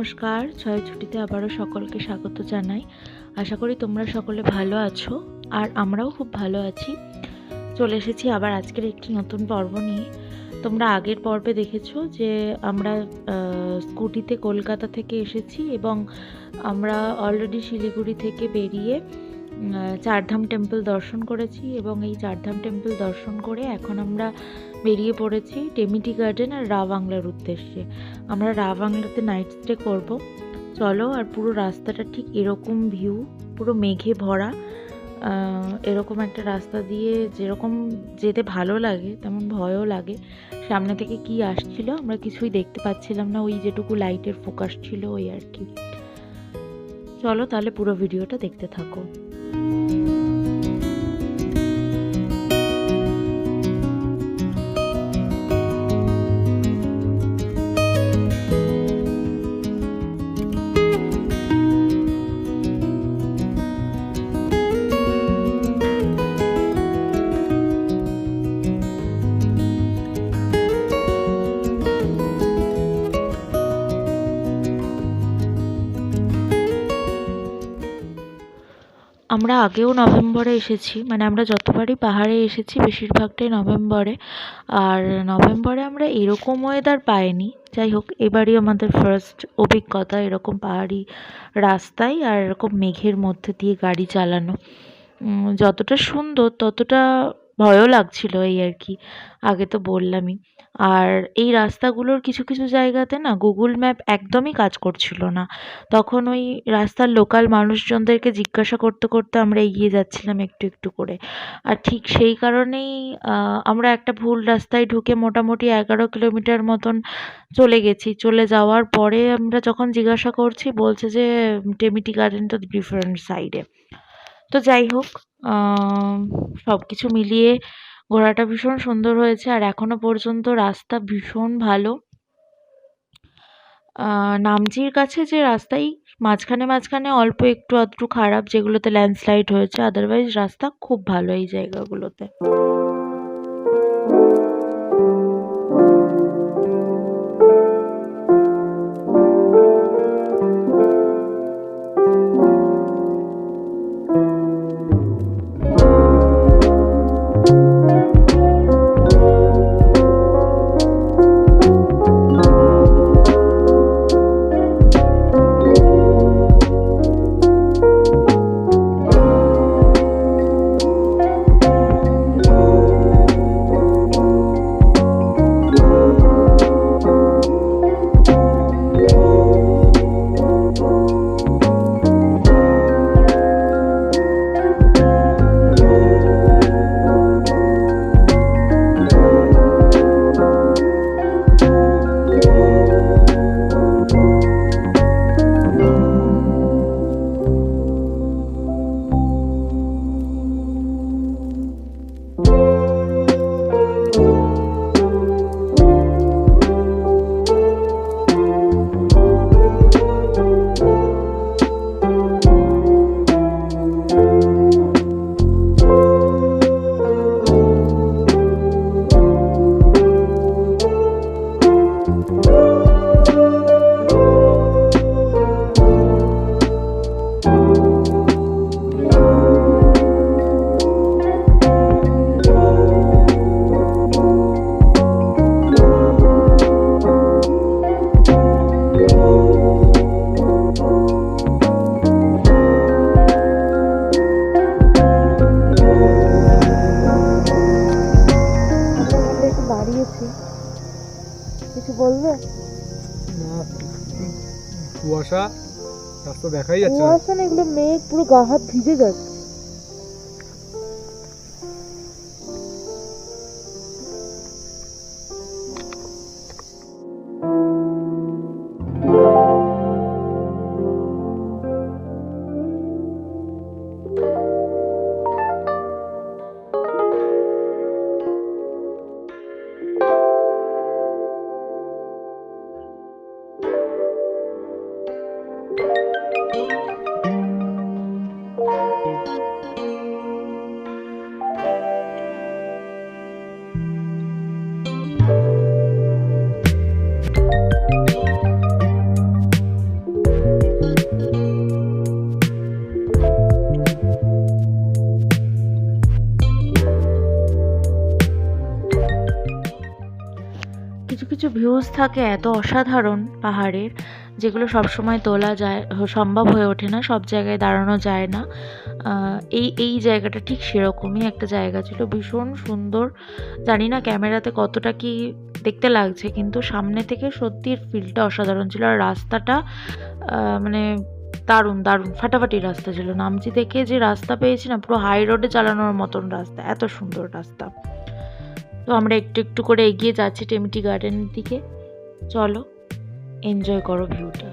নমস্কার, ছুটিতে আবারও সকলকে স্বাগত জানাই। আশা করি তোমরা সকলে ভালো আছো, আর আমরাও খুব ভালো আছি। চলে এসেছি আবার আজকের একটি নতুন পর্ব নিয়ে। তোমরা আগের পর্বে দেখেছো যে আমরা স্কুটিতে কলকাতা থেকে এসেছি এবং আমরা অলরেডি শিলিগুড়ি থেকে বেরিয়ে চারধাম টেম্পল দর্শন করেছি, এবং এই চারধাম টেম্পল দর্শন করে এখন আমরা বেরিয়ে পড়েছি টেমিটি গার্ডেন আর রা বাংলার উদ্দেশ্যে। আমরা রা বাংলাতে নাইট স্টে করব। চলো, আর পুরো রাস্তাটা ঠিক এরকম ভিউ, পুরো মেঘে ভরা। এরকম একটা রাস্তা দিয়ে যেরকম যেতে ভালো লাগে তেমন ভয়ও লাগে। সামনে থেকে কি আসছিল আমরা কিছুই দেখতে পাচ্ছিলাম না, ওই যেটুকু লাইটের ফোকাস ছিল ওই আর কি। চলো তাহলে পুরো ভিডিওটা দেখতে থাকো। আমরা আগেও নভেম্বরে এসেছি, মানে আমরা যতবারই পাহাড়ে এসেছি বেশিরভাগটাই নভেম্বরে। আর নভেম্বরে আমরা এরকম ওয়েদার পাইনি। যাই হোক, এবারই আমাদের ফার্স্ট অভিজ্ঞতা এরকম পাহাড়ি রাস্তায় আর এরকম মেঘের মধ্যে দিয়ে গাড়ি চালানো। যতটা সুন্দর ততটা ভয়ও লাগছিল এই আর কি, আগে তো বললামই। আর এই রাস্তাগুলোর কিছু কিছু জায়গাতে না গুগল ম্যাপ একদমই কাজ করছিল না। তখন ওই রাস্তার লোকাল মানুষজনদেরকে জিজ্ঞাসা করতে করতে আমরা এগিয়ে যাচ্ছিলাম একটু একটু করে। আর ঠিক সেই কারণেই আমরা একটা ভুল রাস্তায় ঢুকে মোটামুটি 11 কিলোমিটার মতন চলে গেছি। চলে যাওয়ার পরে আমরা যখন জিজ্ঞাসা করছি বলছে যে টেমিটি গার্ডেন তো ডিফারেন্ট সাইডে। তো যাই হোক, সব কিছু মিলিয়ে ঘোরাটা ভীষণ সুন্দর হয়েছে, আর এখনো পর্যন্ত রাস্তা ভীষণ ভালো। নামচির কাছে যে রাস্তায় মাঝখানে মাঝখানে অল্প একটু আধটু খারাপ, যেগুলোতে ল্যান্ডস্লাইড হয়েছে, আদারওয়াইজ রাস্তা খুব ভালো এই জায়গাগুলোতে। কিছু বলবে? কুয়াশা, রাস্তা দেখাই যাচ্ছে না। কুয়াশা না, এগুলো মেঘ, পুরো গা হাত ভিজে যাচ্ছে। কিছু ভিউজ থাকে এত অসাধারণ পাহাড়ের, যেগুলো সবসময় তোলা যায়, সম্ভব হয়ে ওঠে না, সব জায়গায় দাঁড়ানো যায় না। এই জায়গাটা ঠিক সেরকমই একটা জায়গা ছিল, ভীষণ সুন্দর। জানি না ক্যামেরাতে কতটা কি দেখতে লাগছে, কিন্তু সামনে থেকে সত্যির ফিলটা অসাধারণ ছিল। আর রাস্তাটা মানে দারুণ দারুণ ফাটাফাটি রাস্তা ছিল। নামচি থেকে যে রাস্তা পেয়েছি না, পুরো হাই রোডে চালানোর মতন রাস্তা, এত সুন্দর রাস্তা। তো আমরা একটু একটু করে এগিয়ে যাচ্ছি টেমিটি গার্ডেনের দিকে। চলো এনজয় করো ভিউটা।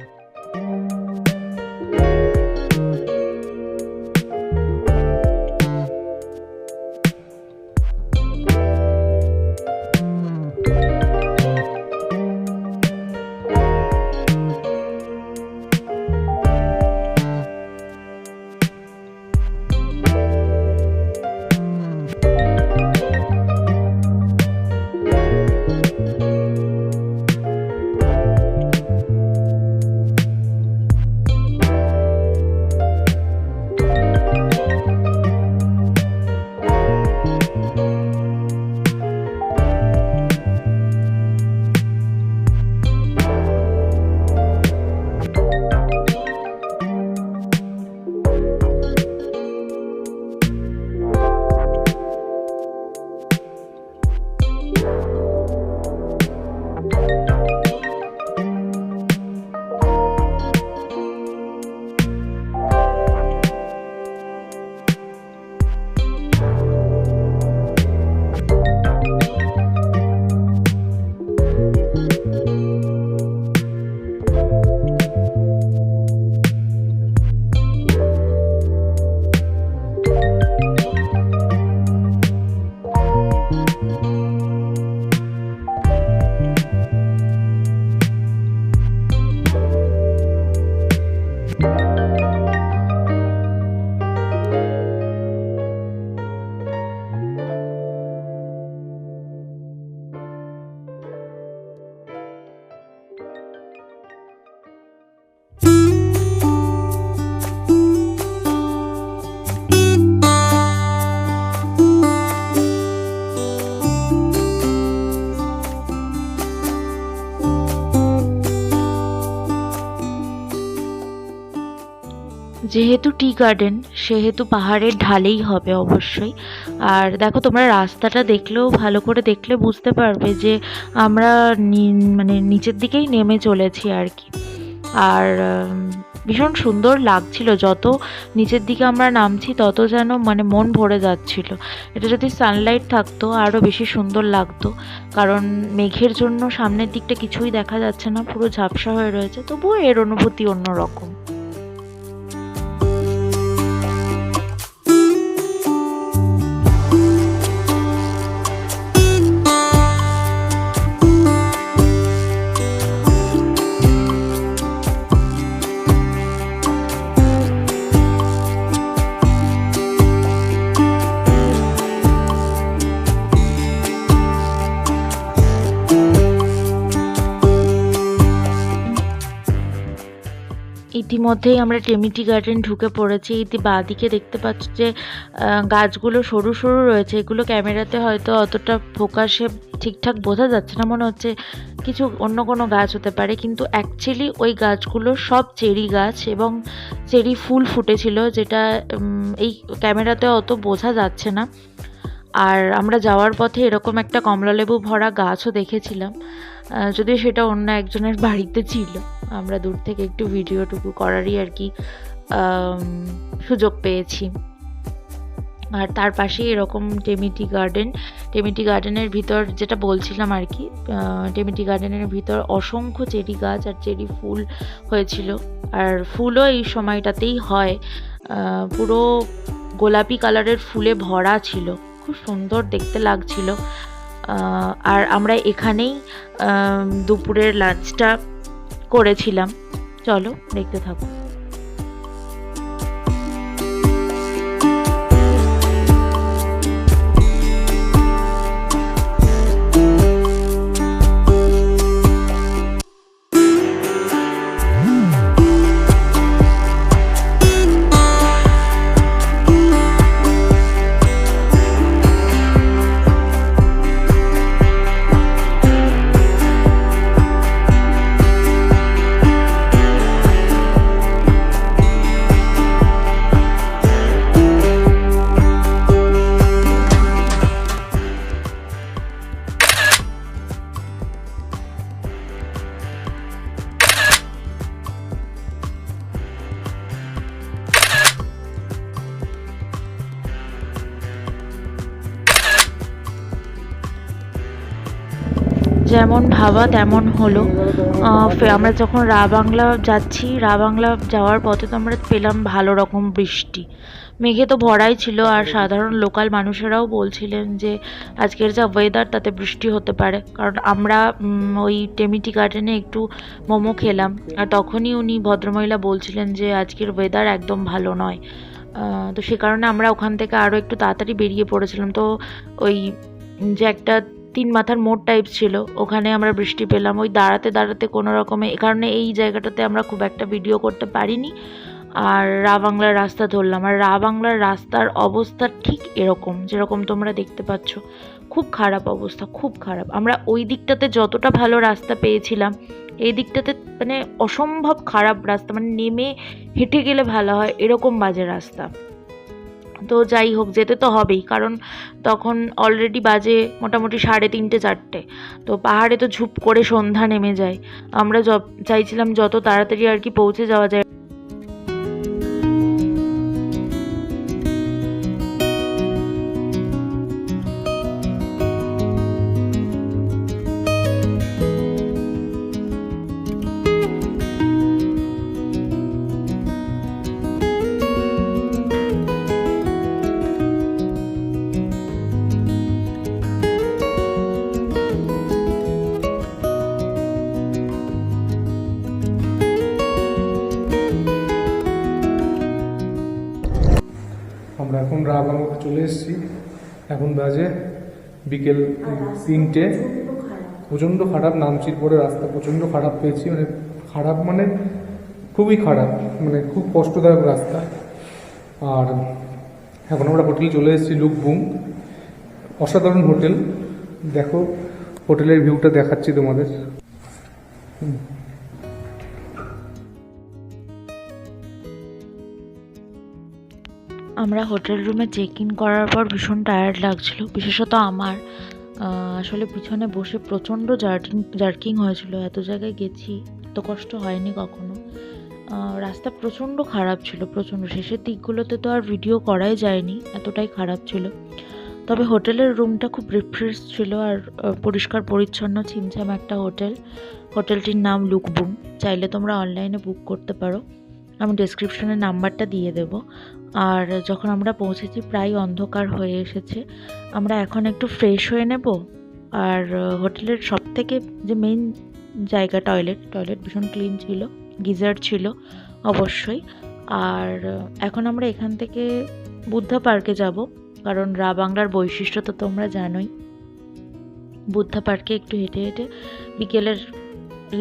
যেহেতু টি গার্ডেন, সেহেতু পাহাড়ের ঢালেই হবে অবশ্যই। আর দেখো, তোমরা রাস্তাটা দেখলেও, ভালো করে দেখলে বুঝতে পারবে যে আমরা মানে নিচের দিকেই নেমে চলেছি আর কি। আর ভীষণ সুন্দর লাগছিল, যত নিচের দিকে আমরা নামছি তত যেন মানে মন ভরে যাচ্ছিল। এটা যদি সানলাইট থাকতো আরও বেশি সুন্দর লাগতো, কারণ মেঘের জন্য সামনের দিকটা কিছুই দেখা যাচ্ছে না, পুরো ঝাপসা হয়ে রয়েছে। তবুও এর অনুভূতি অন্যরকম। ইতিমধ্যেই আমরা টেমিটি গার্ডেন ঢুকে পড়েছি। বাঁদিকে দেখতে পাচ্ছ যে গাছগুলো সরু সরু রয়েছে, এগুলো ক্যামেরাতে হয়তো অতটা ফোকাসে ঠিকঠাক বোঝা যাচ্ছে না, মনে হচ্ছে কিছু অন্য কোনো গাছ হতে পারে, কিন্তু অ্যাকচুয়ালি ওই গাছগুলো সব চেরি গাছ এবং চেরি ফুল ফুটেছিল, যেটা এই ক্যামেরাতে অত বোঝা যাচ্ছে না। আর আমরা যাওয়ার পথে এরকম একটা কমলালেবু ভরা গাছও দেখেছিলাম, যদিও সেটা অন্য একজনের বাড়িতে ছিল। আমরা দূর থেকে একটু ভিডিওটুকু করারই আর কি সুযোগ পেয়েছি। আর তার পাশেই এরকম টেমিটি গার্ডেনের ভিতর, যেটা বলছিলাম আর কি, টেমিটি গার্ডেনের ভিতর অসংখ্য চেরি গাছ আর চেরি ফুল হয়েছিল। আর ফুলও এই সময়টাতেই হয়, পুরো গোলাপি কালারের ফুলে ভরা ছিল, খুব সুন্দর দেখতে লাগছিল। আর আমরা এখানেই দুপুরের লাঞ্চটা করেছিলাম। চলো দেখতে থাকো। যেমন ভাবা তেমন হলো। আমরা যখন বাংলা যাচ্ছি, বাংলা যাওয়ার পথে তো আমরা পেলাম ভালো রকম বৃষ্টি। মেঘে তো ভরাই ছিল, আর সাধারণ লোকাল মানুষেরাও বলছিলেন যে আজকের যা ওয়েদার তাতে বৃষ্টি হতে পারে। কারণ আমরা ওই টেমিটি গার্ডেনে একটু মোমো খেলাম, আর তখনই উনি ভদ্রমহিলা বলছিলেন যে আজকের ওয়েদার একদম ভালো নয়। তো সে কারণে আমরা ওখান থেকে আরও একটু তাড়াতাড়ি বেরিয়ে পড়েছিলাম। তো ওই যে একটা 3 মাথার মোড় টাইপ ছিল, ওখানে আমরা বৃষ্টি পেলাম ওই দাঁড়াতে দাঁড়াতে কোনো রকমে। এ কারণে এই জায়গাটাতে আমরা খুব একটা ভিডিও করতে পারিনি। আর বাংলার রাস্তা ধরলাম, আর বাংলার রাস্তার অবস্থা ঠিক এরকম যেরকম তোমরা দেখতে পাচ্ছ। খুব খারাপ অবস্থা, খুব খারাপ। আমরা ওই দিকটাতে যতটা ভালো রাস্তা পেয়েছিলাম, এই দিকটাতে মানে অসম্ভব খারাপ রাস্তা, মানে নেমে হেঁটে গেলে ভালো হয় এরকম বাজে রাস্তা। তো যাই হোক, যেতে তো হবেই, কারণ তখন অলরেডি বাজে মোটামুটি 3:30 4টে। তো পাহাড়ে তো ঝুপ করে সন্ধ্যা নেমে যায়। আমরা চাইছিলাম যত তাড়াতাড়ি আর কি পৌঁছে যাওয়া যায়। আমরা এখন বাংলাতে চলে এসেছি। এখন বাজে বিকেল 3টে। প্রচণ্ড খারাপ, নামচির পরে রাস্তা প্রচণ্ড খারাপ পেয়েছি, মানে খারাপ মানে খুবই খারাপ, মানে খুব কষ্টদায়ক রাস্তা। আর এখন আমরা হোটেলে চলে এসেছি, লুকবুং। অসাধারণ হোটেল, দেখো হোটেলের ভিউটা দেখাচ্ছি তোমাদের। আমরা হোটেল রুমে চেক ইন করার পর ভীষণ টায়ার্ড লাগছিল, বিশেষত আমার। আসলে পিছনে বসে প্রচণ্ড জার্কিং হয়েছিল। এত জায়গায় গেছি, এত কষ্ট হয়নি কখনো। রাস্তা প্রচণ্ড খারাপ ছিল, প্রচণ্ড। শেষের দিকগুলোতে তো আর ভিডিও করাই যায়নি, এতটাই খারাপ ছিল। তবে হোটেলের রুমটা খুব রিফ্রেশ ছিল, আর পরিষ্কার পরিচ্ছন্ন ছিমছাম একটা হোটেল। হোটেলটির নাম লুকবুং। চাইলে তোমরা অনলাইনে বুক করতে পারো, আমি ডেসক্রিপশনে নাম্বারটা দিয়ে দেবো। আর যখন আমরা পৌঁছেছি প্রায় অন্ধকার হয়ে এসেছে। আমরা এখন একটু ফ্রেশ হয়ে নেব। আর হোটেলের সবথেকে যে মেইন জায়গা, টয়লেট ভীষণ ক্লিন ছিল, গিজার ছিল অবশ্যই। আর এখন আমরা এখান থেকে বুদ্ধা পার্কে যাব, কারণ বাংলার বৈশিষ্ট্য তো তোমরা জানোই। বুদ্ধা পার্কে একটু হেঁটে হেঁটে বিকেলের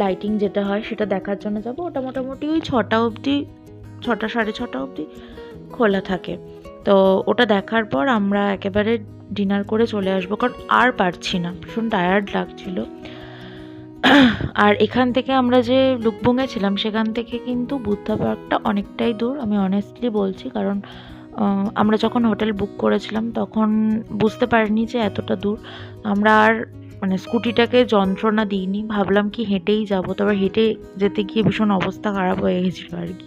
লাইটিং যেটা হয় সেটা দেখার জন্য যাব। ওটা মোটামুটি ওই 6টা অবধি, 6টা 6:30 অবধি খোলা থাকে। তো ওটা দেখার পর আমরা একেবারে ডিনার করে চলে আসবো, কারণ আর পারছি না, ভীষণ টায়ার্ড লাগছিল। আর এখান থেকে আমরা যে লুকবুংয়ে ছিলাম সেখান থেকে কিন্তু বুদ্ধা পার্কটা অনেকটাই দূর, আমি অনেস্টলি বলছি। কারণ আমরা যখন হোটেল বুক করেছিলাম তখন বুঝতে পারিনি যে এতটা দূর। আমরা আর মানে স্কুটিটাকে যন্ত্রণা দিইনি, ভাবলাম কি হেঁটেই যাব। তবে হেঁটে যেতে গিয়ে ভীষণ অবস্থা খারাপ হয়ে গেছিলো আর কি।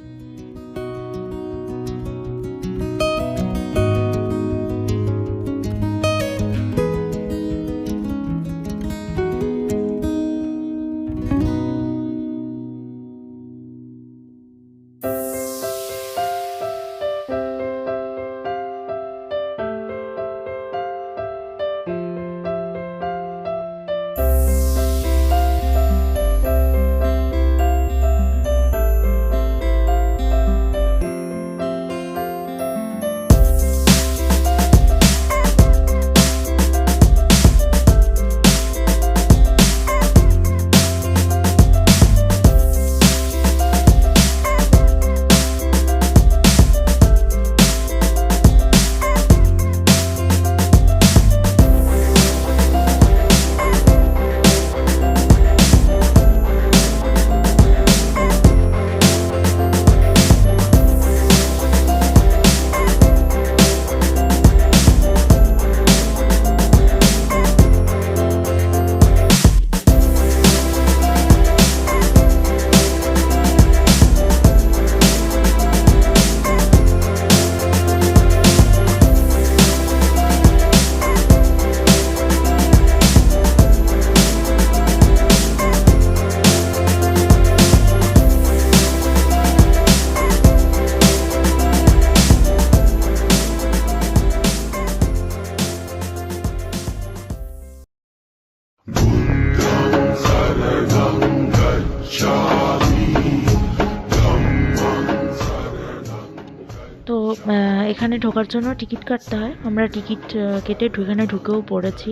এখানে ঢোকার জন্য টিকিট কাটতে হয়। আমরা টিকিট কেটে এখানে ঢুকেও পড়েছি।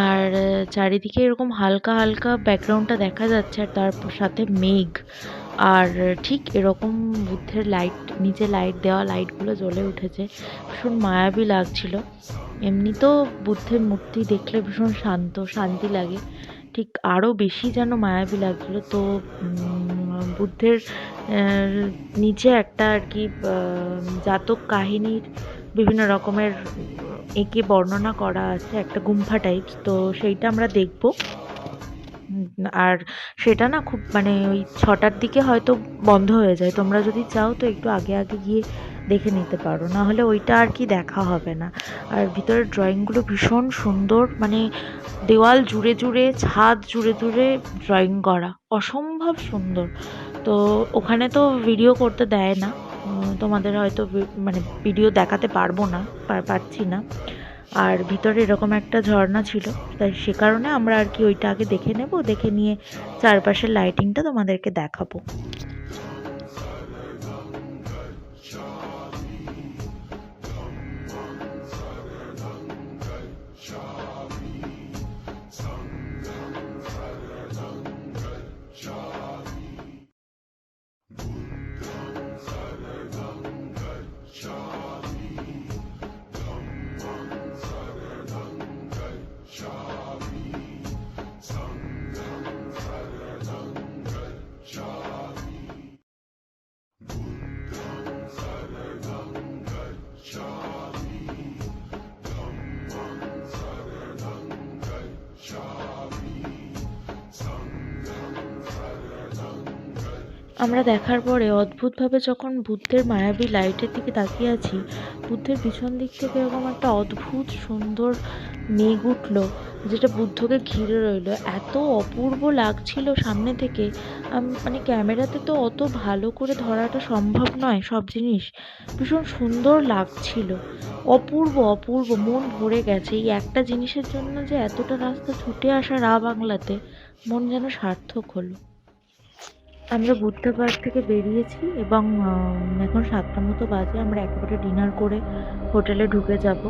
আর চারিদিকে এরকম হালকা হালকা ব্যাকগ্রাউন্ডটা দেখা যাচ্ছে, আর তার সাথে মেঘ। আর ঠিক এরকম বুদ্ধের লাইট, নিচে লাইট দেওয়া লাইটগুলো জ্বলে উঠেছে, ভীষণ মায়াবী লাগছিল। এমনিতেও বুদ্ধের মূর্তি দেখলে ভীষণ শান্তি লাগে, ঠিক আরও বেশি যেন মায়াবী লাগছিল। তো বুদ্ধের নিচে একটা আর কি জাতক কাহিনীর বিভিন্ন রকমের এঁকে বর্ণনা করা আছে, একটা গুম্ফা টাইপ। তো সেইটা আমরা দেখব। আর সেটা না খুব মানে ওই 6টার দিকে হয়তো বন্ধ হয়ে যায়। তোমরা যদি চাও তো একটু আগে আগে গিয়ে দেখে নিতে পারো, না হলে ওইটা আর কি দেখা হবে না। আর ভিতরের ড্রয়িংগুলো ভীষণ সুন্দর, মানে দেওয়াল জুড়ে জুড়ে, ছাদ জুড়ে জুড়ে ড্রয়িং করা, অসম্ভব সুন্দর। তো ওখানে তো ভিডিও করতে দেয় না, তোমাদের হয়তো মানে ভিডিও দেখাতে পারছি না। আর ভিতরে এরকম একটা ঝর্ণা ছিল, তাই সে কারণে আমরা আর কি ওইটা আগে দেখে নেব, দেখে নিয়ে চারপাশের লাইটিংটা তোমাদেরকে দেখাবো। আমরা দেখার পরে অদ্ভুতভাবে যখন বুদ্ধের মায়াবী লাইটের দিকে তাকিয়ে আছি, বুদ্ধের পিছন দিক থেকে এরকম একটা অদ্ভুত সুন্দর মেঘ উঠল, যেটা বুদ্ধকে ঘিরে রইল। এত অপূর্ব লাগছিল সামনে থেকে, মানে ক্যামেরাতে তো অত ভালো করে ধরাটা সম্ভব নয় সব জিনিস। ভীষণ সুন্দর লাগছিল, অপূর্ব অপূর্ব, মন ভরে গেছে। এই একটা জিনিসের জন্য যে এতটা রাস্তা ছুটে আসা বাংলাতে, মন যেন সার্থক হলো। আমরা বুদ্ধ পার্ক থেকে বেরিয়েছি এবং এখন 7টা মতো বাজে। আমরা একেবারে ডিনার করে হোটেলে ঢুকে যাব।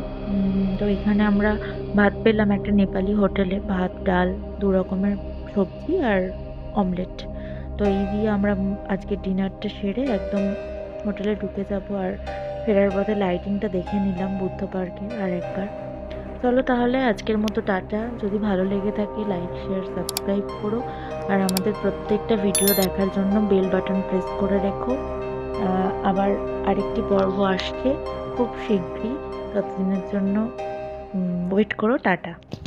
তো এখানে আমরা ভাত পেলাম একটা নেপালি হোটেলে, ভাত, ডাল, 2 রকমের সবজি আর অমলেট। তো এই দিয়ে আমরা আজকে ডিনারটা সেরে একদম হোটেলে ঢুকে যাব। আর ফেরার পথে লাইটিংটা দেখে নিলাম বুদ্ধ পার্কে আর একবার। চলো তাহলে আজকের মতো টাটা। যদি ভালো লেগে থাকে লাইক, শেয়ার, সাবস্ক্রাইব করো। আর আমাদের প্রত্যেকটা ভিডিও দেখার জন্য বেল বাটন প্রেস করে রেখো। আবার আরেকটি পর্ব আসছে খুব শীঘ্রই, ততদিনের জন্য ওয়েট করো। টাটা।